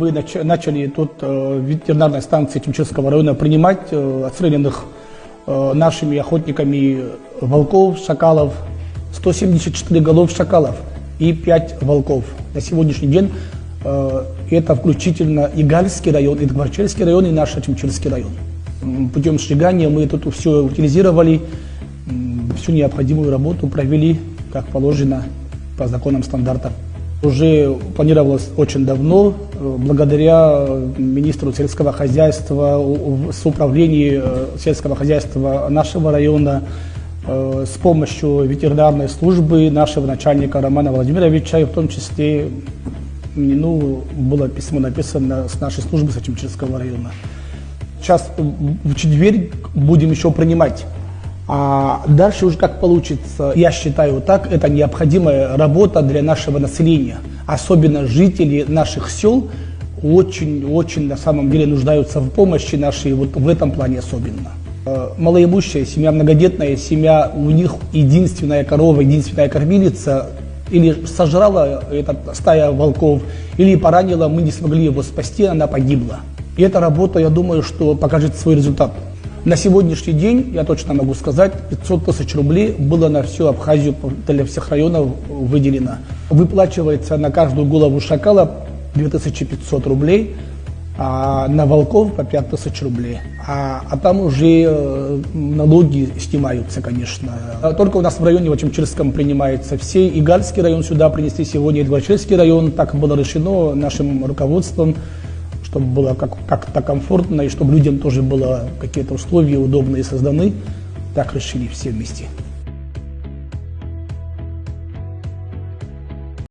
Мы начали тут в ветеринарной станции Чемчирского района принимать отстрелянных нашими охотниками волков, шакалов, 174 голов шакалов и 5 волков. На сегодняшний день это включительно и Гальский район, и Дворчельский район, и наш Чемчирский район. Путем сжигания мы тут все утилизировали, всю необходимую работу провели, как положено, по законам стандартов. Уже планировалось очень давно, благодаря министру сельского хозяйства, с управлением сельского хозяйства нашего района, с помощью ветеринарной службы нашего начальника Романа Владимировича, и в том числе было письмо написано с нашей службы с Чемчирского района. Сейчас в четверг будем еще принимать. А дальше уже как получится, я считаю так, это необходимая работа для нашего населения. Особенно жители наших сел очень на самом деле нуждаются в помощи нашей, вот в этом плане особенно. Малоимущая семья, многодетная семья, у них единственная корова, единственная кормилица, или сожрала эта стая волков, или поранила, мы не смогли его спасти, она погибла. И эта работа, я думаю, что покажет свой результат. На сегодняшний день, я точно могу сказать, 500 тысяч рублей было на всю Абхазию для всех районов выделено. Выплачивается на каждую голову шакала 2500 рублей, а на волков по 5000 рублей. А там уже налоги снимаются, конечно. Только у нас в районе, в Чемчирском, принимается все. И Гальский район сюда принесли сегодня, и Дворчельский район. Так было решено нашим руководством, чтобы было как-то комфортно, и чтобы людям тоже было какие-то условия удобные созданы. Так решили все вместе.